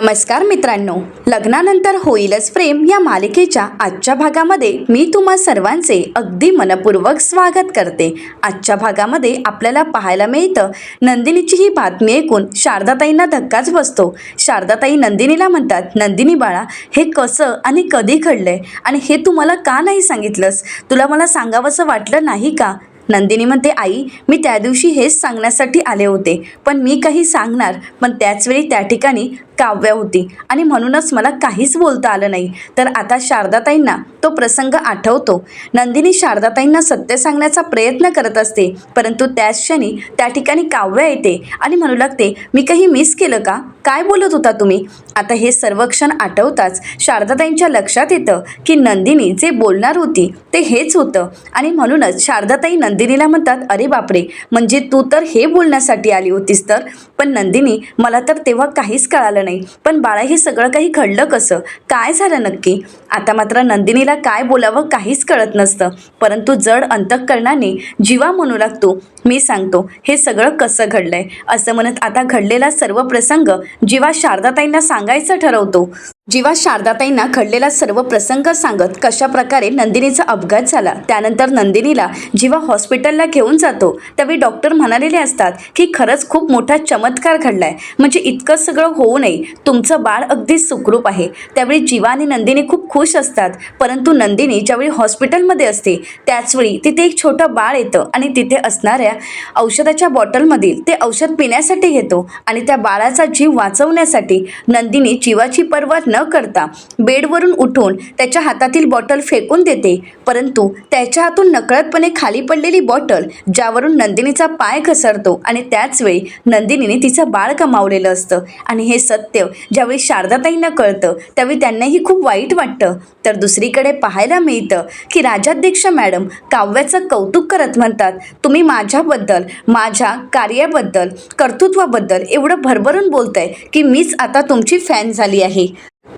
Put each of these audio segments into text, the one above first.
नमस्कार मित्रांनो, लग्नानंतर होईलच प्रेम या मालिकेच्या आजच्या भागामध्ये मी तुम्हा सर्वांचे अगदी मनपूर्वक स्वागत करते। आजच्या भागामध्ये आपल्याला पाहायला मिळतं नंदिनीची ही बातमी ऐकून शारदाताईंना धक्काच बसतो। शारदाताई नंदिनीला म्हणतात, नंदिनी बाळा, हे कसं आणि कधी घडलंय आणि हे तू मला का नाही सांगितलंस? तुला मला सांगावंसं वाटलं नाही का? नंदिनी म्हणते, आई, मी त्या दिवशी हेच सांगण्यासाठी आले होते, पण मी काही सांगणार, पण त्याचवेळी त्या ठिकाणी काव्या होती आणि म्हणूनच मला काहीच बोलता आलं नाही। तर आता शारदाताईंना तो प्रसंग आठवतो। नंदिनी शारदाताईंना सत्य सांगण्याचा प्रयत्न करत असते, परंतु त्याच क्षणी त्या ठिकाणी काव्या येते आणि म्हणू लागते, मी काही मिस केलं का? काय बोलत होता तुम्ही? आता हे सर्व क्षण आठवताच शारदाताईंच्या लक्षात येतं की नंदिनी जे बोलणार होती ते हेच होतं आणि म्हणूनच शारदाताई नंदिनीला म्हणतात, अरे बापरे, म्हणजे तू तर हे बोलण्यासाठी आली होतीस तर? पण नंदिनी, मला तर तेव्हा काहीच कळालं नाही, पण बाळा, हे सगळं काही घडलं कसं? काय झालं नक्की? आता मात्र नंदिनीला काय बोलावं काहीच कळत नसतं, परंतु जड अंतःकरणाने जीवा म्हणू लागतो, मी सांगतो हे सगळं कसं घडलंय। असं म्हणत आता घडलेला सर्व प्रसंग जीवा शारदाताईंना सांगायचं ठरवतो। जीवा शारदाताईंना घडलेला सर्व प्रसंग सांगत कशा प्रकारे नंदिनीचा अपघात झाला, त्यानंतर नंदिनीला जीवा हॉस्पिटलला घेऊन जातो, त्यावेळी डॉक्टर म्हणालेले असतात की खरंच खूप मोठा चमत्कार घडलाय, म्हणजे इतकं सगळं होऊ नये, तुमचं बाळ अगदी सुखरूप आहे। त्यावेळी जीवा आणि नंदिनी खूप खुश असतात, परंतु नंदिनी ज्यावेळी हॉस्पिटलमध्ये असते त्याचवेळी तिथे एक छोटं बाळ येतं आणि तिथे असणाऱ्या औषधाच्या बॉटलमधील ते औषध पिण्यासाठी घेतो आणि त्या बाळाचा जीव वाचवण्यासाठी नंदिनी जीवाची पर्वा न करता बेडवरून उठून त्याच्या हातातील बॉटल फेकून देते, परंतु त्याच्या हातून नकळतपणे खाली पडलेली बॉटल ज्यावरून नंदिनीचा पाय घसरतो आणि त्याच वेळी नंदिनीने तिचं बाळ गमावलेलं असतं। आणि हे सत्य ज्यावेळी शारदाताईंना कळतं त्यावेळी त्यांनाही खूप वाईट वाटतं। तर दुसरीकडे पाहायला मिळतं की राजाध्यक्ष मॅडम काव्याचं कौतुक करत म्हणतात, तुम्ही माझ्याबद्दल, माझ्या कार्याबद्दल, कर्तृत्वाबद्दल एवढं भरभरून बोलताय की मीच आता तुमची फॅन झाली आहे।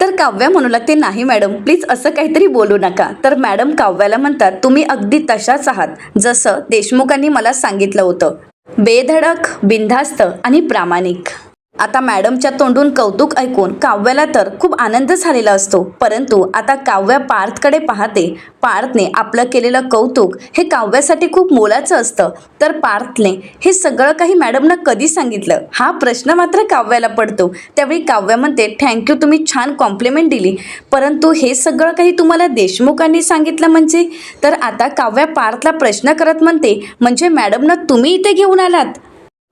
तर काव्या म्हणू लागते, नाही मॅडम, प्लीज असं काहीतरी बोलू नका। तर मॅडम काव्याला म्हणतात, तुम्ही अगदी तशाच आहात जसं देशमुखांनी मला सांगितलं होतं, बेधडक, बिनधास्त आणि प्रामाणिक। आता मॅडमच्या तोंडून कौतुक ऐकून काव्याला तर खूप आनंद झालेला असतो, परंतु आता काव्या पार्थकडे पाहते। पार्थने आपलं केलेलं कौतुक हे काव्यासाठी खूप मोलाचं असतं, तर पार्थने हे सगळं काही मॅडमना कधी सांगितलं हा प्रश्न मात्र काव्याला पडतो। त्यावेळी काव्या म्हणते, थँक्यू, तुम्ही छान कॉम्प्लिमेंट दिली, परंतु हे सगळं काही तुम्हाला देशमुखांनी सांगितलं म्हणजे? तर आता काव्या पार्थला प्रश्न करत म्हणते, म्हणजे मॅडमना तुम्ही इथे घेऊन आलात?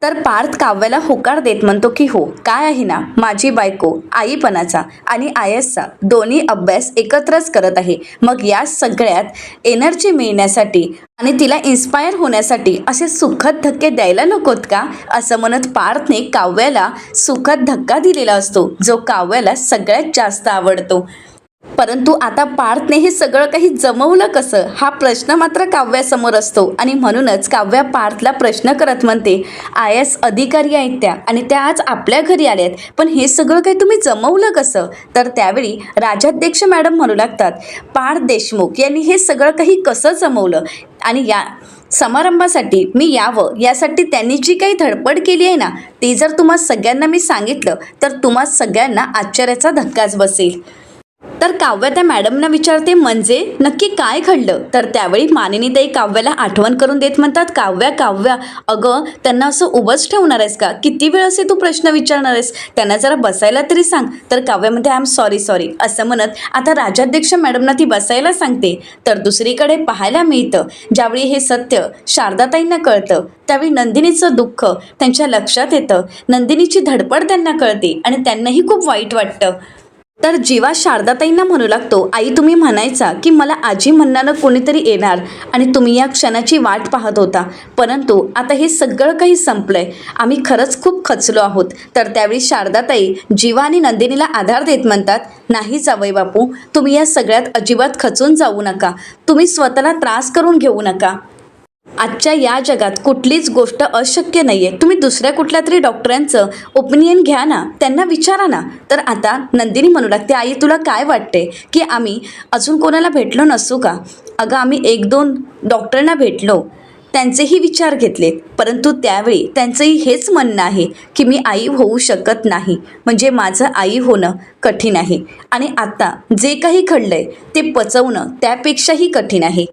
तर पार्थ काव्याला होकार देत म्हणतो की हो, काय आहे ना, माझी बायको आईपणाचा आणि आयएसचा दोन्ही अभ्यास एकत्रच करत आहे, मग या सगळ्यात एनर्जी मिळण्यासाठी आणि तिला इन्स्पायर होण्यासाठी असे सुखद धक्के द्यायला नकोत का? असं म्हणत पार्थने काव्याला सुखद धक्का दिलेला असतो, जो काव्याला सगळ्यात जास्त आवडतो। परंतु आता पार्थने हे सगळं काही जमवलं कसं हा प्रश्न मात्र काव्यासमोर असतो आणि म्हणूनच काव्या पार्थला प्रश्न करत म्हणते, IAS अधिकारी आहेत त्या आणि त्या आज आपल्या घरी आल्यात, पण हे सगळं काही तुम्ही जमवलं कसं? तर त्यावेळी राजाध्यक्ष मॅडम म्हणू लागतात, पार्थ देशमुख यांनी हे सगळं काही कसं जमवलं आणि या समारंभासाठी मी यावं यासाठी त्यांनी जी काही धडपड केली आहे ना, ती जर तुम्हा सगळ्यांना मी सांगितलं तर तुम्हा सगळ्यांना आश्चर्याचा धक्काच बसेल। तर काव्या त्या मॅडमना विचारते, म्हणजे नक्की काय घडलं? तर त्यावेळी मानिनीताई काव्याला आठवण करून देत म्हणतात, काव्या, अगं त्यांना असं उभंच ठेवणार आहेस का? किती वेळ असे तू प्रश्न विचारणार आहेस? त्यांना जरा बसायला तरी सांग। तर काव्या म्हणते, आय एम सॉरी असं म्हणत आता राजाध्यक्ष मॅडमना ती बसायला सांगते। तर दुसरीकडे पाहायला मिळतं ज्यावेळी हे सत्य शारदाताईंना कळतं त्यावेळी नंदिनीचं दुःख त्यांच्या लक्षात येतं, नंदिनीची धडपड त्यांना कळते आणि त्यांनाही खूप वाईट वाटतं। तर जीवा शारदाताईंना म्हणू लागतो, आई, तुम्ही म्हणायचा की मला आजी म्हणणारं कोणीतरी येणार आणि तुम्ही या क्षणाची वाट पाहत होता, परंतु आता हे सगळं काही संपलंय, आम्ही खरंच खूप खचलो आहोत। तर त्यावेळी शारदाताई जीवा आणि नंदिनीला आधार देत म्हणतात, नाही जावई बापू, तुम्ही या सगळ्यात अजिबात खचून जाऊ नका, तुम्ही स्वतःला त्रास करून घेऊ नका। आजच्या या जगात कुठलीच गोष्ट अशक्य नाही आहे, तुम्ही दुसऱ्या कुठल्या तरी डॉक्टरांचं ओपिनियन घ्या ना, त्यांना विचारा ना। तर आता नंदिनी म्हणू लागते, आई, तुला काय वाटते की आम्ही अजून कोणाला भेटलो नसू का? अगं, आम्ही 1-2 डॉक्टरांना भेटलो, त्यांचेही विचार घेतलेत, परंतु त्यावेळी त्यांचंही हेच म्हणणं आहे की मी आई होऊ शकत नाही, म्हणजे माझं आई होणं कठीण आहे. आणि आता जे काही घडलंय ते पचवणं त्यापेक्षाही कठीण आहे.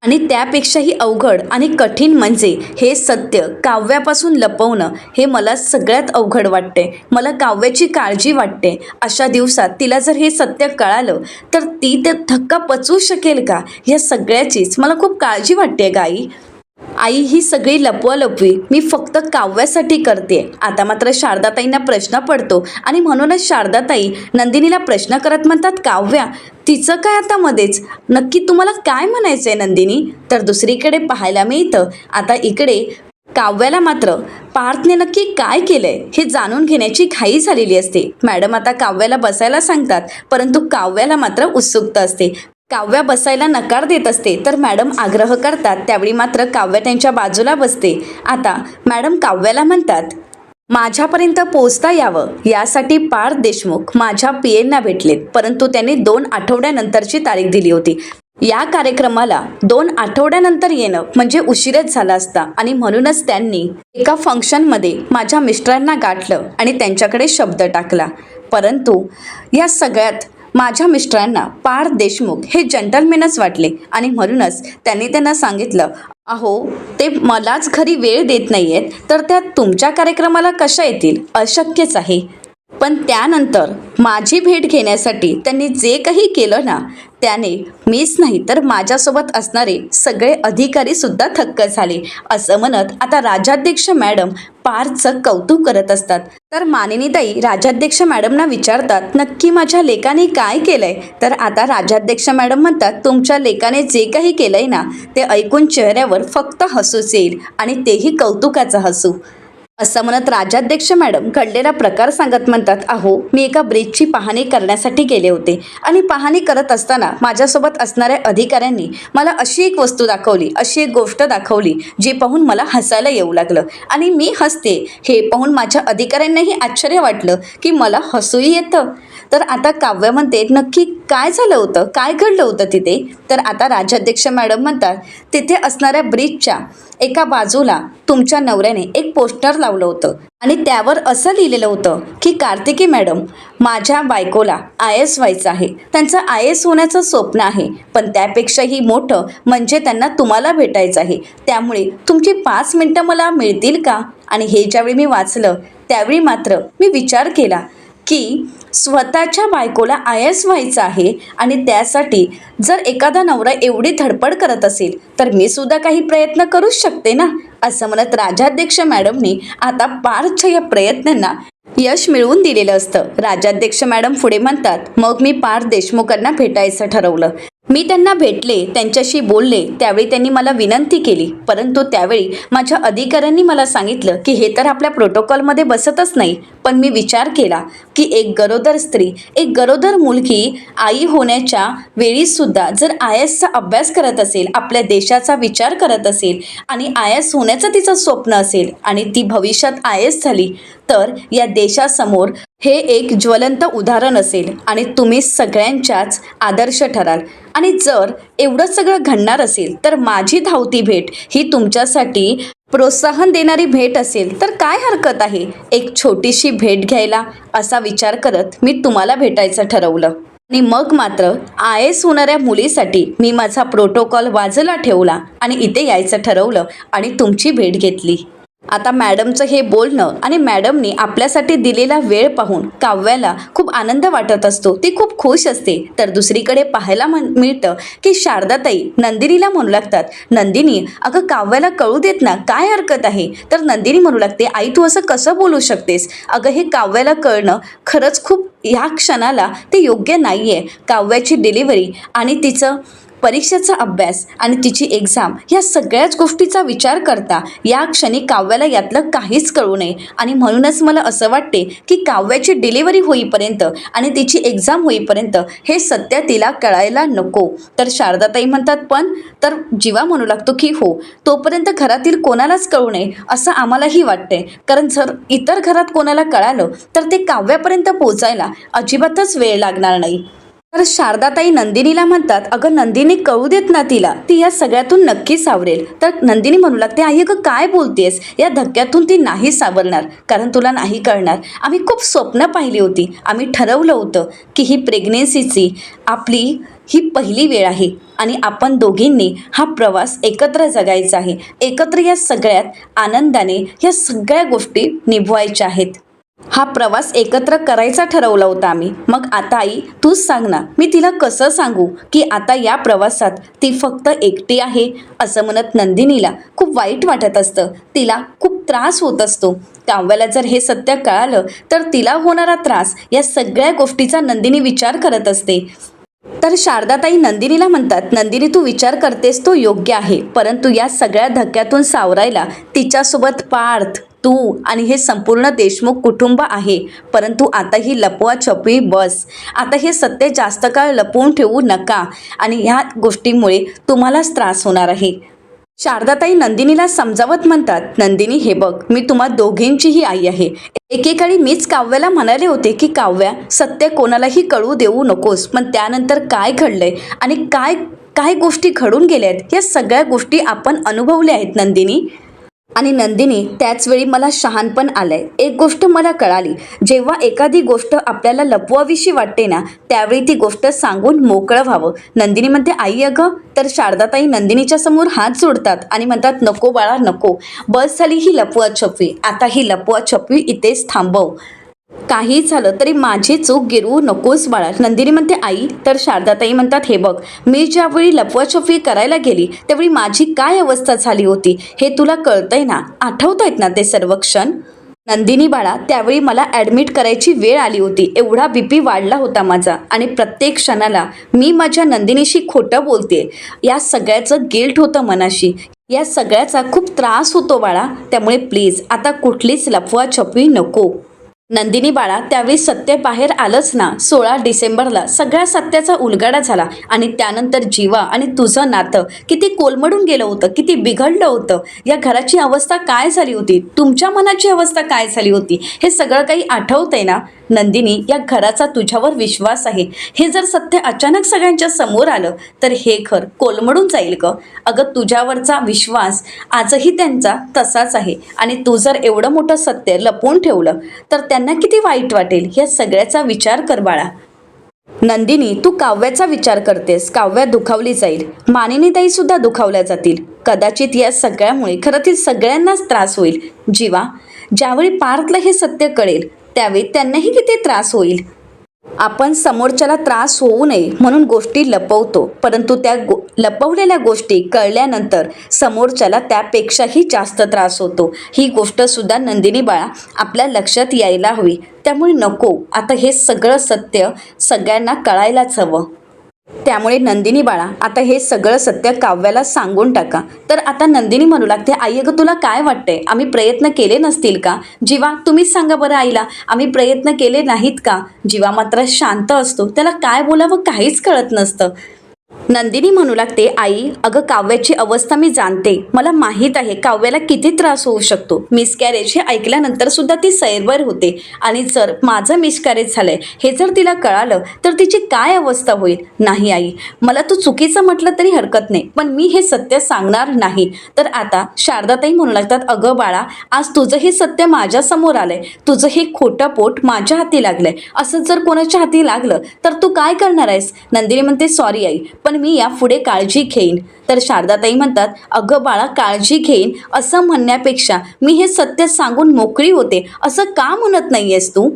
आणि त्यापेक्षाही अवघड आणि कठीण म्हणजे हे सत्य काव्यापासून लपवणं. हे मला सगळ्यात अवघड वाटते. मला काव्याची काळजी वाटते. अशा दिवसात तिला जर हे सत्य कळालं तर ती ते धक्का पचवू शकेल का, या सगळ्याचीच मला खूप काळजी वाटते ग आई. आई, ही सगळी लपवालपवी मी फक्त काव्यासाठी करते. आता मात्र शारदाताईंना प्रश्न पडतो आणि म्हणूनच शारदाताई नंदिनीला प्रश्न करत म्हणतात, काव्या, तिचं काय आता मध्येच, नक्की तुम्हाला काय म्हणायचंय नंदिनी? तर दुसरीकडे पाहायला मिळतं आता इकडे काव्याला मात्र पार्थने नक्की काय केलंय हे जाणून घेण्याची घाई झालेली असते. मॅडम आता काव्याला बसायला सांगतात, परंतु काव्याला मात्र उत्सुकता असते. काव्या बसायला नकार देत असते तर मॅडम आग्रह करतात. त्यावेळी मात्र काव्या त्यांच्या बाजूला बसते. आता मॅडम काव्याला म्हणतात, माझ्यापर्यंत पोहोचता यावं यासाठी पार्थ देशमुख माझ्या पीएंना भेटलेत, परंतु त्यांनी 2 आठवड्यानंतरची तारीख दिली होती. या कार्यक्रमाला 2 आठवड्यानंतर येणं म्हणजे उशीरच झाला असता आणि म्हणूनच त्यांनी एका फंक्शनमध्ये माझ्या मिस्टरांना गाठलं आणि त्यांच्याकडे शब्द टाकला. परंतु या सगळ्यात माझ्या मिस्टरांना पार्थ देशमुख हे जंटलमॅनच वाटले आणि म्हणूनच त्यांनी त्यांना सांगितलं, अहो, ते मलाच घरी वेळ देत नाही आहेत तर त्या तुमच्या कार्यक्रमाला कशा येतील, अशक्यच आहे. पण त्यानंतर माझी भेट घेण्यासाठी त्यांनी जे काही केलं ना, त्याने मीच नाही तर माझ्यासोबत असणारे सगळे अधिकारीसुद्धा थक्क झाले. असं म्हणत आता राजाध्यक्ष मॅडम पार्थचं कौतुक करत असतात. तर मानिनीताई राजाध्यक्ष मॅडमना विचारतात, नक्की माझ्या लेकाने काय केलंय? तर आता राजाध्यक्ष मॅडम म्हणतात, तुमच्या लेकाने जे काही केलंय ना, ते ऐकून चेहऱ्यावर फक्त हसूच येईल आणि तेही कौतुकाचं हसू. असं म्हणत राजाध्यक्ष मॅडम घडलेला प्रकार सांगत म्हणतात, अहो, मी एका ब्रिजची पाहणी करण्यासाठी गेले होते आणि पाहणी करत असताना माझ्यासोबत असणाऱ्या अधिकाऱ्यांनी मला अशी एक वस्तू दाखवली, अशी एक गोष्ट दाखवली जी पाहून मला हसायला येऊ लागलं आणि मी हसते हे पाहून माझ्या अधिकाऱ्यांनाही आश्चर्य वाटलं की मला हसूही येतं. तर आता काव्य म्हणते, नक्की काय झालं होतं, काय घडलं होतं तिथे? तर आता राजाध्यक्ष मॅडम म्हणतात, तिथे असणाऱ्या ब्रिजच्या एका बाजूला तुमच्या नवऱ्याने एक पोस्टर लावलं होतं आणि त्यावर असं लिहिलेलं होतं की कार्तिकी मॅडम, माझ्या बायकोला IAS व्हायचं आहे, त्यांचं IAS होण्याचं स्वप्न आहे, पण त्यापेक्षाही मोठं म्हणजे त्यांना तुम्हाला भेटायचं आहे, त्यामुळे तुमची 5 मिनटं मला मिळतील का? आणि हे ज्यावेळी मी वाचलं त्यावेळी मात्र मी विचार केला की स्वतःच्या बायकोला IAS व्हायचं आहे आणि त्यासाठी जर एखादा नवरा एवढी धडपड करत असेल तर मी सुद्धा काही प्रयत्न करूच शकते ना. असं म्हणत राजाध्यक्ष मॅडमनी आता पार्थच्या या प्रयत्नांना यश मिळवून दिलेलं असतं. राजाध्यक्ष मॅडम पुढे म्हणतात, मग मी पार्थ देशमुखांना भेटायचं ठरवलं. मी त्यांना भेटले, त्यांच्याशी बोलले. त्यावेळी त्यांनी मला विनंती केली, परंतु त्यावेळी माझ्या अधिकाऱ्यांनी मला सांगितलं की हे तर आपल्या प्रोटोकॉलमध्ये बसतच नाही. पण मी विचार केला की एक गरोदर स्त्री, एक गरोदर मुलगी आई होण्याच्या वेळीसुद्धा जर IASचा अभ्यास करत असेल, आपल्या देशाचा विचार करत असेल आणि IAS होण्याचं तिचं स्वप्न असेल आणि ती भविष्यात IAS झाली तर या देशासमोर हे एक ज्वलंत उदाहरण असेल आणि तुम्ही सगळ्यांच्याच आदर्श ठराल. आणि जर एवढं सगळं घडणार असेल तर माझी धावती भेट ही तुमच्यासाठी प्रोत्साहन देणारी भेट असेल तर काय हरकत आहे एक छोटीशी भेट घ्यायला. असा विचार करत मी तुम्हाला भेटायचं ठरवलं आणि मग मात्र IAS होणाऱ्या मुलीसाठी मी माझा प्रोटोकॉल बाजूला ठेवला आणि इथे यायचं ठरवलं आणि तुमची भेट घेतली. आता मॅडमचं हे बोलणं आणि मॅडमनी आपल्यासाठी दिलेला वेळ पाहून काव्याला खूप आनंद वाटत असतो. ती खूप खुश असते. तर दुसरीकडे पाहायला मिळतं की शारदाताई नंदिनीला म्हणू लागतात, नंदिनी, अगं काव्याला कळू देत ना, काय हरकत आहे? तर नंदिनी म्हणू लागते, आई तू असं कसं बोलू शकतेस? अगं हे काव्याला कळणं खरंच खूप ह्या क्षणाला ते योग्य नाही आहे. काव्याची डिलिव्हरी आणि तिचं परीक्षेचा अभ्यास आणि तिची एक्झाम या सगळ्याच गोष्टीचा विचार करता या क्षणी काव्याला यातलं काहीच कळू नये आणि म्हणूनच मला असं वाटते की काव्याची डिलिव्हरी होईपर्यंत आणि तिची एक्झाम होईपर्यंत हे सत्य तिला कळायला नको. तर शारदाताई म्हणतात, पण तर जीवा म्हणू लागतो की हो, तोपर्यंत घरातील कोणालाच कळू नये असं आम्हालाही वाटतंय, कारण जर इतर घरात कोणाला कळालं तर ते काव्यापर्यंत पोहोचायला अजिबातच वेळ लागणार नाही. तर शारदाताई नंदिनीला म्हणतात, अगं नंदिनी कळू देत ना तिला, ती या सगळ्यातून नक्की सावरेल. तर नंदिनी म्हणू लागते, आई अगं काय बोलतेस, या धक्क्यातून ती नाही सावरणार, कारण तुला नाही कळणार. आम्ही खूप स्वप्न पाहिली होती, आम्ही ठरवलं होतं की ही प्रेग्नेन्सीची आपली ही पहिली वेळ आहे आणि आपण दोघींनी हा प्रवास एकत्र जगायचा आहे. एकत्र या सगळ्यात आनंदाने या सगळ्या गोष्टी निभवायच्या आहेत. हा प्रवास एकत्र करायचा ठरवला होता आम्ही. मग आता आई तूच सांग ना, मी तिला कसं सांगू की आता या प्रवासात ती फक्त एकटी आहे. असं म्हणत नंदिनीला खूप वाईट वाटत असतं, तिला खूप त्रास होत असतो. काव्याला जर हे सत्य कळालं तर तिला होणारा त्रास, या सगळ्या गोष्टीचा नंदिनी विचार करत असते. तर शारदाताई नंदिनीला म्हणतात, नंदिनी तू विचार करतेस तो योग्य आहे, परंतु या सगळ्या धक्क्यातून सावरायला तिच्यासोबत पार्थ, तू आणि हे संपूर्ण देशमुख कुटुंब आहे. परंतु आता ही लपवा छपवी बस. आता हे सत्य जास्त काळ लपवून ठेवू नका आणि ह्या गोष्टीमुळे तुम्हालाच त्रास होणार आहे. शारदाताई नंदिनीला समजावत म्हणतात, नंदिनी हे बघ, मी तुम्हा दोघींचीही आई आहे. एकेकाळी मीच काव्याला म्हणाले होते की काव्या सत्य कोणालाही कळू देऊ नकोस, पण त्यानंतर काय घडलंय आणि काय काय गोष्टी घडून गेल्या आहेत, या सगळ्या गोष्टी आपण अनुभवल्या आहेत नंदिनी. आणि नंदिनी त्याचवेळी मला शहाणपण आलंय. एक गोष्ट मला कळाली, जेव्हा एखादी गोष्ट आपल्याला लपवावीशी वाटते ना, त्यावेळी ती गोष्ट सांगून मोकळं व्हावं. नंदिनी म्हणते, आई अगं. तर शारदाताई नंदिनीच्या समोर हात जोडतात आणि म्हणतात, नको बाळा नको, बस झाली ही लपवाछपवी, आता ही लपवाछपवी इथेच थांबव. काही झालं तरी माझी चूक गिरवू नकोस बाळा. नंदिनी म्हणते, आई. तर शारदाताई म्हणतात, हे बघ, मी ज्यावेळी लपवाछपवी करायला गेली त्यावेळी माझी काय अवस्था झाली होती हे तुला कळतंय ना, आठवतायत ना ते सर्व क्षण. नंदिनी बाळा, त्यावेळी मला ॲडमिट करायची वेळ आली होती. एवढा BP वाढला होता माझा आणि प्रत्येक क्षणाला मी माझ्या नंदिनीशी खोटं बोलते. या सगळ्याचं गिल्ट होतं मनाशी, या सगळ्याचा खूप त्रास होतो बाळा. त्यामुळे प्लीज आता कुठलीच लपवाछपवी नको. नंदिनी बाळा, त्यावेळी सत्य बाहेर आलंच ना. 16 डिसेंबरला सगळ्या सत्याचा उलगडा झाला आणि त्यानंतर जीवा आणि तुझं नातं किती कोलमडून गेलं होतं, किती बिघडलं होतं. या घराची अवस्था काय झाली होती, तुमच्या मनाची अवस्था काय झाली होती, हे सगळं काही आठवतंय ना. नंदिनी, या घराचा तुझ्यावर विश्वास आहे. हे जर सत्य अचानक सगळ्यांच्या समोर आलं तर हे घर कोलमडून जाईल ग. अगं, तुझ्यावरचा विश्वास आजही त्यांचा तसाच आहे आणि तू जर एवढं मोठं सत्य लपवून ठेवलं तर त्यांना किती वाईट वाटेल. या सगळ्याचा विचार कर बाळा. नंदिनी, तू काव्याचा विचार करतेस, काव्या दुखावली जाईल, मानिनीताई सुद्धा दुखावल्या जातील. कदाचित या सगळ्यामुळे खरं तर सगळ्यांनाच त्रास होईल. जीवा, ज्यावेळी पार्थला हे सत्य कळेल त्यावेळी त्यांनाही किती त्रास होईल. आपण समोरच्याला त्रास होऊ नये म्हणून गोष्टी लपवतो, परंतु त्या लपवलेल्या गोष्टी कळल्यानंतर समोरच्याला त्यापेक्षाही जास्त त्रास होतो. ही गोष्ट सुद्धा नंदिनी बाळा आपल्या लक्षात यायला हवी. त्यामुळे नको, आता हे सगळं सत्य सगळ्यांना कळायलाच हवं. त्यामुळे नंदिनी बाळा, आता हे सगळं सत्य काव्याला सांगून टाका. तर आता नंदिनी म्हणू लागते, आई अगं तुला काय वाटतंय, आम्ही प्रयत्न केले नसतील का. जीवा, तुम्हीच सांगा बरं आईला, आम्ही प्रयत्न केले नाहीत का. जीवा मात्र शांत असतो, त्याला काय बोलावं काहीच कळत नसतं. नंदिनी म्हणू लागते, आई अगं काव्याची अवस्था मी जाणते, मला माहीत आहे काव्याला किती त्रास होऊ शकतो. मिसकॅरेज हे ऐकल्यानंतर सुद्धा ती सैरभर होते आणि जर माझं मिसकॅरेज झालंय हे जर तिला कळालं तर तिची काय अवस्था होईल. नाही आई, मला तू चुकीचं म्हटलं तरी हरकत नाही, पण मी हे सत्य सांगणार नाही. तर आता शारदाताई म्हणू लागतात, अगं बाळा, आज तुझं हे सत्य माझ्यासमोर आलंय, तुझं हे खोटं पोट माझ्या हाती लागलंय. असं जर कोणाच्या हाती लागलं तर तू काय करणार आहेस. नंदिनी म्हणते, सॉरी आई, पण मी यापुढे काळजी घेईन. तर शारदाताई म्हणतात, अगं बाळा, काळजी घेईन असं म्हणण्यापेक्षा मी हे सत्य सांगून मोकळी होते असं का म्हणत नाहीयेस तू.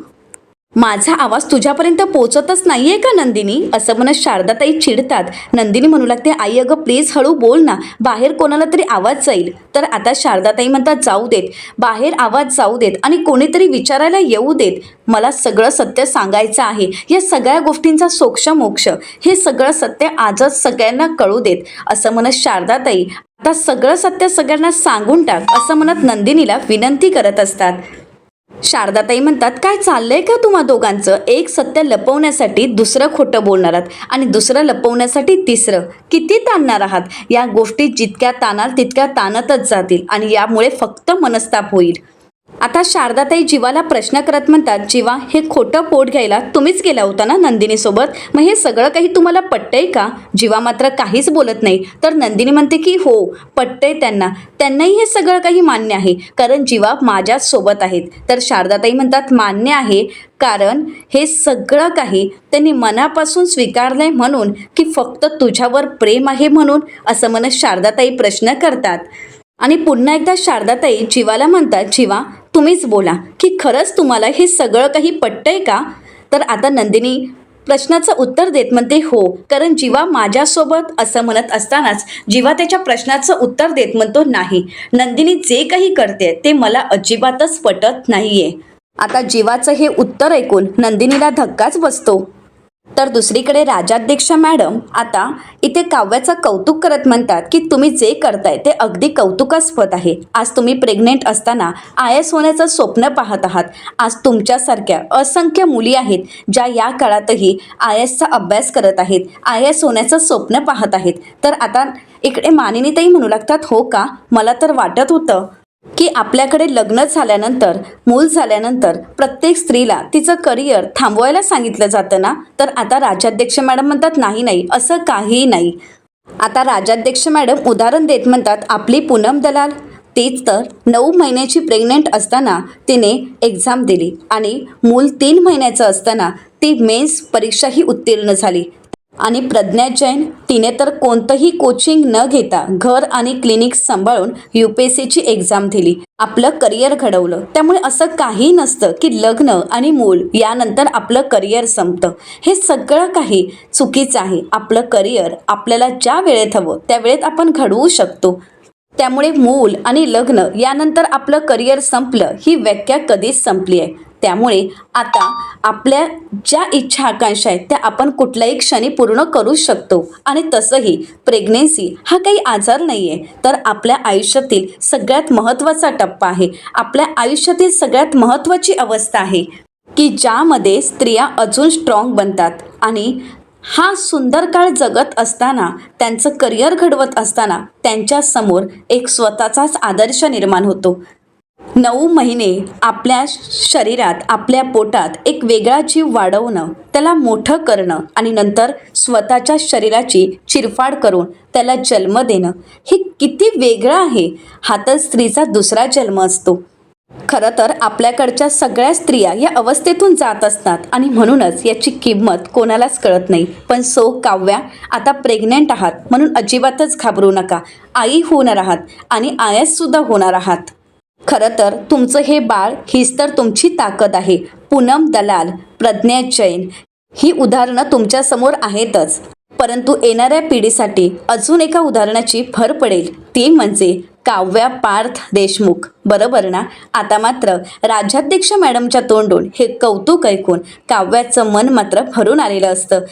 माझा आवाज तुझ्यापर्यंत पोहोचतच नाहीये का नंदिनी. असं म्हणत शारदाताई चिडतात. नंदिनी म्हणू लागते, आई अगं प्लीज हळू बोल ना, बाहेर कोणाला तरी आवाज जाईल. तर आता शारदाताई म्हणतात, जाऊ देत, बाहेर आवाज जाऊ देत आणि कोणीतरी विचारायला येऊ देत. मला सगळं सत्य सांगायचं आहे. या सगळ्या गोष्टींचा सोक्ष मोक्ष, हे सगळं सत्य आजच सगळ्यांना कळू देत. असं म्हणत शारदाताई आता सगळं सत्य सगळ्यांना सांगून टाक असं म्हणत नंदिनीला विनंती करत असतात. शारदाताई म्हणतात, काय चाललंय का तुम्हा दोघांचं. एक सत्य लपवण्यासाठी दुसरं खोटं बोलणार आहात आणि दुसरं लपवण्यासाठी तिसरं. किती ताणणार आहात. या गोष्टी जितक्या ताणाल तितक्या ताणतच जातील आणि यामुळे फक्त मनस्ताप होईल. आता शारदाताई जीवाला प्रश्न करत म्हणतात, जीवा हे खोटं पोट घ्यायला तुम्हीच गेला होता ना नंदिनीसोबत, मग हे सगळं काही तुम्हाला पटतंय का? जीवा मात्र काहीच बोलत नाही. तर नंदिनी म्हणते की हो पटतंय त्यांनाही हे सगळं काही मान्य आहे, कारण जीवा माझ्याच सोबत आहेत. तर शारदाताई म्हणतात मान्य आहे, कारण हे सगळं काही त्यांनी मनापासून स्वीकारलंय म्हणून की फक्त तुझ्यावर प्रेम आहे म्हणून, असं म्हणत शारदाताई प्रश्न करतात. आणि पुन्हा एकदा शारदाताई जीवाला म्हणतात, जीवा तुम्हीच बोला की खरंच तुम्हाला हे सगळं काही पटतंय का? तर आता नंदिनी प्रश्नाचं उत्तर देत म्हणते हो, कारण जीवा माझ्यासोबत, असं म्हणत असतानाच जीवा त्याच्या प्रश्नाचं उत्तर देत म्हणतो नाही, नंदिनी जे काही करते ते मला अजिबातच पटत नाहीये. आता जीवाचं हे उत्तर ऐकून नंदिनीला धक्काच बसतो. तर दुसरीकडे राजाध्यक्षा मॅडम आता इथे काव्याचं कौतुक करत म्हणतात की तुम्ही जे करताय ते अगदी कौतुकास्पद आहे. आज तुम्ही प्रेग्नेंट असताना आय एस होण्याचं स्वप्न पाहत आहात. आज तुमच्यासारख्या असंख्य मुली आहेत ज्या या काळातही आय एसचा अभ्यास करत आहेत, आय एस होण्याचं स्वप्न पाहत आहेत. तर आता इकडे मानिनीताई म्हणू लागतात, हो का, मला तर वाटत होतं की आपल्याकडे लग्न झाल्यानंतर, मूल झाल्यानंतर प्रत्येक स्त्रीला तिचं करिअर थांबवायला सांगितलं जातं ना. तर आता राजाध्यक्ष मॅडम म्हणतात नाही नाही, असं काहीही नाही. आता राजाध्यक्ष मॅडम उदाहरण देत म्हणतात, आपली पूनम दलाल, तीच तर 9 महिन्याची प्रेग्नेंट असताना तिने एक्झाम दिली आणि मूल 3 महिन्याचं असताना ती मेन्स परीक्षाही उत्तीर्ण झाली. आणि प्रज्ञा जैन, तिने तर कोणतंही कोचिंग न घेता घर आणि क्लिनिक सांभाळून UPSCची एक्झाम दिली, आपलं करिअर घडवलं. त्यामुळे असं काही नसतं की लग्न आणि मूल यानंतर आपलं करिअर संपतं. हे सगळं काही चुकीचं आहे. आपलं करिअर आपल्याला ज्या वेळेत हवं त्या वेळेत आपण घडवू शकतो. त्यामुळे मूल आणि लग्न यानंतर आपलं करिअर संपलं ही व्याख्या कधीच संपली आहे. त्यामुळे आता आपल्या ज्या इच्छा आकांक्षा आहेत त्या आपण कुठल्याही क्षणी पूर्ण करू शकतो. आणि तसंही प्रेग्नेन्सी हा काही आजार नाही आहे, तर आपल्या आयुष्यातील सगळ्यात महत्त्वाचा टप्पा आहे. आपल्या आयुष्यातील सगळ्यात महत्त्वाची अवस्था आहे की ज्यामध्ये स्त्रिया अजून स्ट्रॉंग बनतात. आणि हा सुंदर काळ जगत असताना, त्यांचं करिअर घडवत असताना त्यांच्यासमोर एक स्वतःचाच आदर्श निर्माण होतो. 9 महिने आपल्या शरीरात, आपल्या पोटात एक वेगळा जीव वाढवणं, त्याला मोठं करणं आणि नंतर स्वतःच्या शरीराची चिरफाड करून त्याला जन्म देणं, हे किती वेगळं आहे. हा तर स्त्रीचा दुसरा जन्म असतो. खरं तर आपल्याकडच्या सगळ्या स्त्रिया या अवस्थेतून जात असतात आणि म्हणूनच याची किंमत कोणालाच कळत नाही. पण काव्या, आता प्रेग्नेंट आहात म्हणून अजिबातच घाबरू नका. आई होणार आहात आणि IAS सुद्धा होणार आहात. खरं तर तुमचं हे बाळ हीच तर तुमची ताकद आहे. पूनम दलाल, प्रज्ञा जैन ही उदाहरणं तुमच्यासमोर आहेतच, परंतु येणाऱ्या पिढीसाठी अजून एका उदाहरणाची भर पडेल, ती म्हणजे काव्या पार्थ देशमुख, बरोबर ना? आता मात्र राजाध्यक्ष मॅडमच्या तोंडून हे कौतुक ऐकून काव्याचं मन मात्र भरून आलेलं असतं.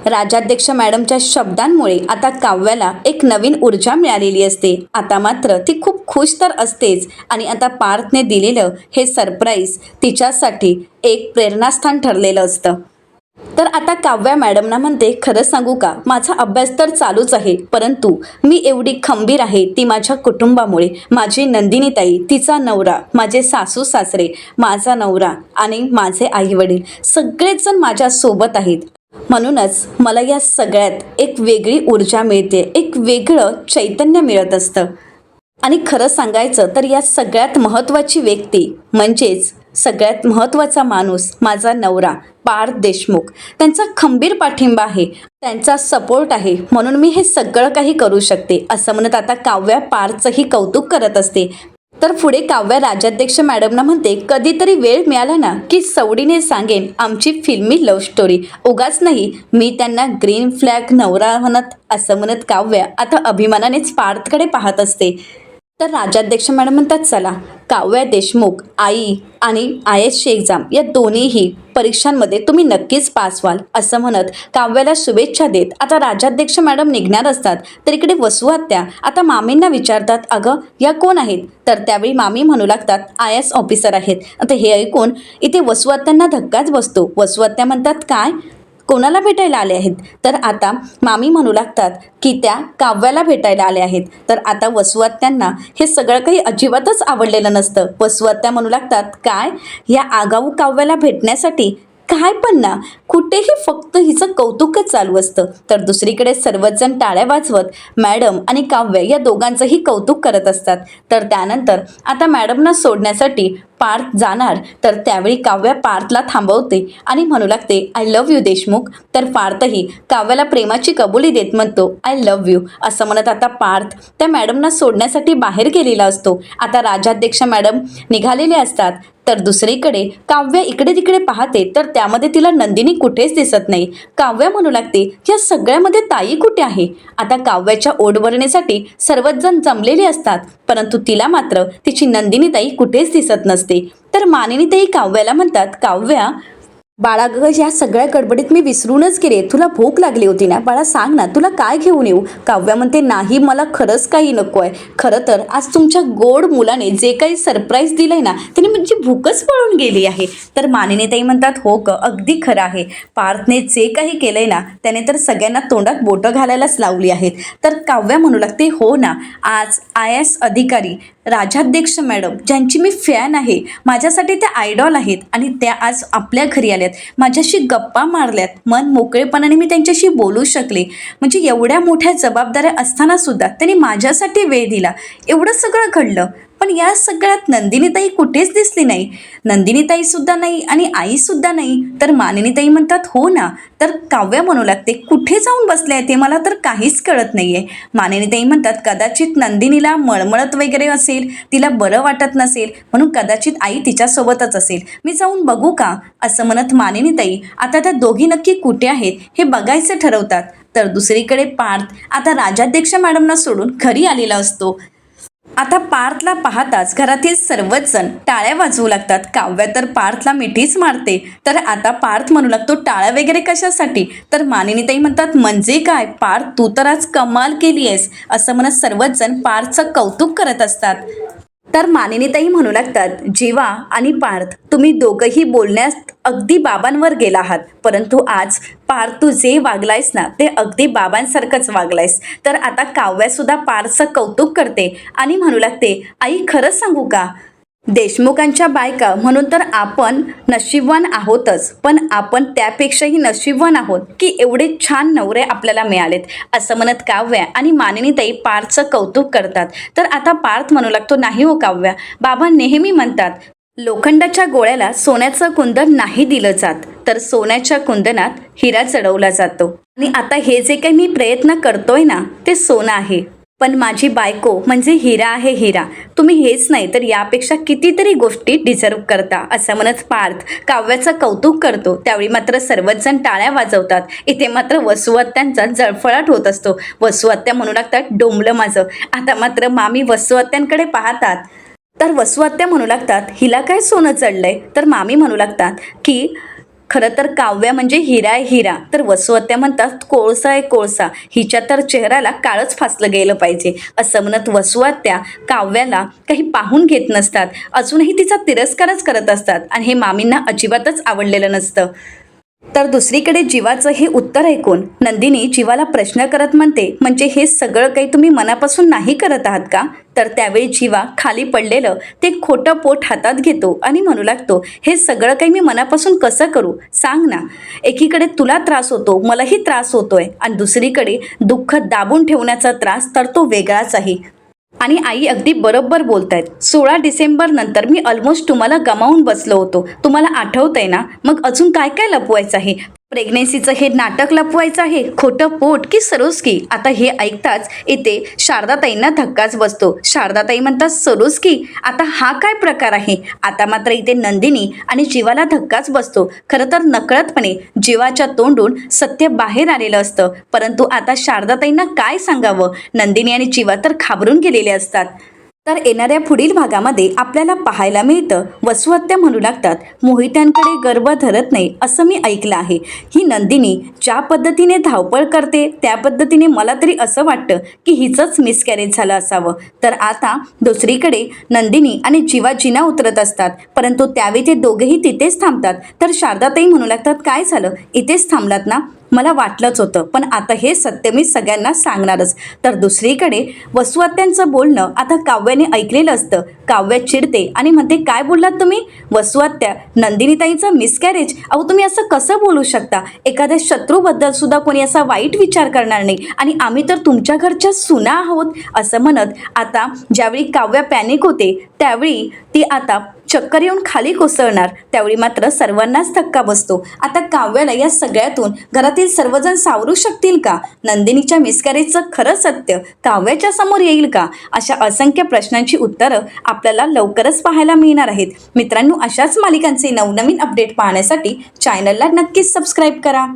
राजाध्यक्ष मॅडमच्या शब्दांमुळे आता काव्याला एक नवीन ऊर्जा मिळालेली असते. आता मात्र ती खूप खुश तर असतेच आणि आता पार्थने दिलेलं हे सरप्राईज तिच्यासाठी एक प्रेरणास्थान ठरलेलं असतं. तर आता काव्या मॅडमना म्हणते, खरं सांगू का, माझा अभ्यास तर चालूच आहे, परंतु मी एवढी खंबीर आहे ती माझ्या कुटुंबामुळे. माझी नंदिनीताई, तिचा नवरा, माझे सासू सासरे, माझा नवरा आणि माझे आईवडील सगळेच जण माझ्या सोबत आहेत. म्हणूनच मला या सगळ्यात एक वेगळी ऊर्जा मिळते, एक वेगळं चैतन्य मिळत असतं. आणि खरं सांगायचं तर या सगळ्यात महत्त्वाची व्यक्ती म्हणजेच सगळ्यात महत्त्वाचा माणूस माझा नवरा पार्थ देशमुख, त्यांचा खंबीर पाठिंबा आहे, त्यांचा सपोर्ट आहे, म्हणून मी हे सगळं काही करू शकते, असं म्हणत आता काव्या पार्थचंही कौतुक करत असते. तर पुढे काव्या राजाध्यक्ष मॅडमना म्हणते, कधीतरी वेळ मिळाला ना की सवडीने सांगेन आमची फिल्मी लव्ह स्टोरी. उगाच नाही मी त्यांना ग्रीन फ्लॅग नवरा म्हणत, असं म्हणत काव्या आता अभिमानानेच पार्थकडे पाहत असते. तर राजाध्यक्ष मॅडम म्हणतात, चला काव्या देशमुख, आई आणि IASची एक्झाम या दोन्हीही परीक्षांमध्ये तुम्ही नक्कीच पास व्हाल, असं म्हणत काव्याला शुभेच्छा देत आता राजाध्यक्ष मॅडम निघणार असतात. तर इकडे वसू आत्या आता मामींना विचारतात, अगं या कोण आहेत? तर त्यावेळी मामी म्हणू लागतात, IAS ऑफिसर आहेत. आता हे ऐकून इथे वसू आत्यांना धक्काच बसतो. वसू आत्या म्हणतात, काय कोणाला भेटायला आले आहेत? तर आता मामी म्हणू लागतात की त्या काव्याला भेटायला आले आहेत. तर आता वसुआत्यांना हे सगळं काही अजिबातच आवडलेलं नसतं. वसुआत्या म्हणू लागतात, काय या आगाऊ काव्याला भेटण्यासाठी? काय पण ना, कुठेही फक्त हिचं कौतुकच चालू असतं. तर दुसरीकडे सर्वच जण टाळ्या वाजवत मॅडम आणि काव्य या दोघांचंही कौतुक करत असतात. तर त्यानंतर आता मॅडमना सोडण्यासाठी पार्थ जाणार. तर त्यावेळी काव्या पार्थला थांबवते आणि म्हणू लागते, आय लव्ह यू देशमुख. तर पार्थही काव्याला प्रेमाची कबुली देत म्हणतो, आय लव्ह यू असं म्हणत आता पार्थ त्या मॅडमना सोडण्यासाठी बाहेर गेलेला असतो. आता राजाध्यक्ष मॅडम निघालेले असतात. तर दुसरीकडे काव्या इकडे तिकडे पाहते. तर त्यामध्ये तिला नंदिनी कुठेच दिसत नाही. काव्या म्हणू लागते, या सगळ्यामध्ये ताई कुठे आहे? आता काव्याच्या ओढभरणीसाठी सर्वच जण जमलेले असतात, परंतु तिला मात्र तिची नंदिनी ताई कुठेच दिसत नसते. तर मानिनी ताई काव्याला म्हणतात, काव्या बाळा ग, या सगळ्या गडबडीत मी विसरूनच गेले. तुला भूक लागली होती ना बाळा, सांग ना तुला काय घेऊन येऊ? काव्या म्हणते, नाही मला खरंच काही नको आहे. खरं तर आज तुमच्या गोड मुलाने जे काही सरप्राईज दिलंय ना, त्याने म्हणजे भूकच पळून गेली आहे. तर मानिनीताई म्हणतात, हो ग, अगदी खरं आहे. पार्थने जे काही केलंय ना, त्याने तर सगळ्यांना तोंडात बोटं घालायलाच लावली आहेत. तर काव्या म्हणू लागते, हो ना, आज IAS अधिकारी राजाध्यक्ष मॅडम ज्यांची मी फॅन आहे, माझ्यासाठी त्या आयडॉल आहेत आणि त्या आज आपल्या घरी आल्यात, माझ्याशी गप्पा मारल्यात, मन मोकळेपणाने मी त्यांच्याशी बोलू शकले. म्हणजे एवढ्या मोठ्या जबाबदाऱ्या असताना सुद्धा त्यांनी माझ्यासाठी वेळ दिला. एवढं सगळं घडलं, पण या सगळ्यात नंदिनीताई कुठेच दिसली नाही. नंदिनीताई सुद्धा नाही आणि आईसुद्धा नाही. तर मानिनीताई म्हणतात, हो ना. तर काव्या म्हणू लागते, कुठे जाऊन बसले आहे ते मला तर काहीच कळत नाही आहे. मानिनीताई म्हणतात, कदाचित नंदिनीला मळमळत वगैरे असेल, तिला बरं वाटत नसेल, म्हणून कदाचित आई तिच्यासोबतच असेल, मी जाऊन बघू का? असं म्हणत मानिनीताई आता त्या दोघी नक्की कुठे आहेत हे बघायचं ठरवतात. तर दुसरीकडे पार्थ आता राजाध्यक्ष मॅडमना सोडून घरी आलेला असतो. आता पार्थला पाहताच घरातील सर्वच जण टाळ्या वाजवू लागतात. काव्या तर पार्थला मिठीच मारते. तर आता पार्थ म्हणू लागतो, टाळ्या वगैरे कशासाठी? तर मानिनीताई म्हणतात, म्हणजे काय पार्थ, तू तर आज कमाल केली आहेस असं म्हणत सर्वच जण पार्थचं कौतुक करत असतात. तर मानिनीताई म्हणू लागतात, जीवा आणि पार्थ तुम्ही दोघंही बोलण्यात अगदी बाबांवर गेला आहात, परंतु आज पार्थ तू जे वागलायस ना ते अगदी बाबांसारखंच वागलायस. तर आता काव्यासुद्धा पार्थचं कौतुक करते आणि म्हणू लागते, आई खरंच सांगू का, देशमुखांच्या बायका म्हणून तर आपण नशीबवान आहोतच, पण आपण त्यापेक्षाही नशीबवान आहोत की एवढे छान नवरे आपल्याला मिळालेत असं म्हणत काव्या आणि मानिनीताई पार्थचं कौतुक करतात. तर आता पार्थ म्हणू लागतो, नाही हो काव्या, बाबा नेहमी म्हणतात लोखंडाच्या गोळ्याला सोन्याचं कुंदन नाही दिलं जात, तर सोन्याच्या कुंदनात हिरा चढवला जातो. आणि आता हे जे काही मी प्रयत्न करतोय ना ते सोनं आहे, पण माझी बायको म्हणजे हिरा आहे, हिरा. तुम्ही हेच नाही तर यापेक्षा कितीतरी गोष्टी डिझर्व करता असं म्हणत पार्थ काव्याचं कौतुक करतो. त्यावेळी मात्र सर्वच जण टाळ्या वाजवतात. इथे मात्र वसुआत्यांचा जळफळाट होत असतो. वसुआत्या म्हणू लागतात, डोंबलं माझं. आता मात्र मामी वसुआत्यांकडे पाहतात. तर वसुआत्या म्हणू लागतात, हिला काय सोनं चढलंय? तर मामी म्हणू लागतात की खरं तर काव्या म्हणजे हिरा आहे, हिरा. तर वसुआत्या म्हणतात, कोळसा आहे, कोळसा. हिच्या तर चेहऱ्याला काळच फासलं गेलं पाहिजे असं म्हणत वसुआत्या काव्याला काही पाहून घेत नसतात. अजूनही तिचा तिरस्कारच करत असतात आणि हे मामींना अजिबातच आवडलेलं नसतं. तर दुसरीकडे जीवाचं हे उत्तर ऐकून नंदिनी जीवाला प्रश्न करत म्हणते, म्हणजे हे सगळं काही तुम्ही मनापासून नाही करत आहात का? तर त्यावेळी जीवा खाली पडलेलं ते खोटं पोट हातात घेतो आणि म्हणू लागतो, हे सगळं काही मी मनापासून कसं करू सांग ना. एकीकडे तुला त्रास होतो, मलाही त्रास होतोय, आणि दुसरीकडे दुःख दाबून ठेवण्याचा त्रास तर तो वेगळाच आहे. आणि आई अगदी बरोबर बोलतायत. 16 डिसेंबर नंतर मी ऑलमोस्ट तुम्हाला गमावून बसलो होतो. तुम्हाला आठवतंय ना? मग अजून काय काय लपवायचं आहे? प्रेग्नेन्सीचं हे नाटक लपवायचं आहे, खोटं पोट की सरोस्की? आता हे ऐकताच इथे शारदाताईंना धक्काच बसतो. शारदाताई म्हणतात, सरोस्की? आता हा काय प्रकार आहे? आता मात्र इथे नंदिनी आणि जीवाला धक्काच बसतो. खरं तर नकळतपणे जीवाच्या तोंडून सत्य बाहेर आलेलं असतं, परंतु आता शारदाताईंना काय सांगावं? नंदिनी आणि जीवा तर घाबरून गेलेले असतात. तर येणाऱ्या पुढील भागामध्ये आपल्याला पाहायला मिळतं वसुहत्या म्हणू लागतात, मोहित्यांकडे गर्भ धरत नाही असं मी ऐकलं आहे. ही नंदिनी ज्या पद्धतीने धावपळ करते त्या पद्धतीने मला तरी असं वाटतं की हिचंच मिसकॅरेज झालं असावं. तर आता दुसरीकडे नंदिनी आणि जीवा जिना उतरत असतात, परंतु त्यावेळी ते दोघेही तिथेच थांबतात. तर शारदाताई म्हणू लागतात, काय झालं, इथेच थांबलात ना? मला वाटलंच होतं, पण आता हे सत्य मी सगळ्यांना सांगणारच. तर दुसरीकडे वसुहत्यांचं बोलणं आता काव्याने ऐकलेलं असतं. काव्य चिडते आणि म्हणते, काय बोललात तुम्ही? वसुहत्या, नंदिनीताईचं मिसकॅरेज? अहो तुम्ही असं कसं बोलू शकता? एखाद्या शत्रूबद्दल सुद्धा कोणी असा वाईट विचार करणार नाही, आणि आम्ही तर तुमच्या घरच्या सुना आहोत असं म्हणत आता ज्यावेळी काव्य पॅनिक होते त्यावेळी ती आता चक्कर येऊन खाली कोसळणार. त्यावेळी मात्र सर्वांनाच धक्का बसतो. आता काव्याला या सगळ्यातून घरातील सर्वजण सावरू शकतील का? नंदिनीच्या मिसकॅरेजचं खरं सत्य काव्याच्या समोर येईल का? अशा असंख्य प्रश्नांची उत्तरं आपल्याला लवकरच पाहायला मिळणार आहेत. मित्रांनो, अशाच मालिकांचे नवनवीन अपडेट पाहण्यासाठी चॅनलला नक्कीच सबस्क्राईब करा.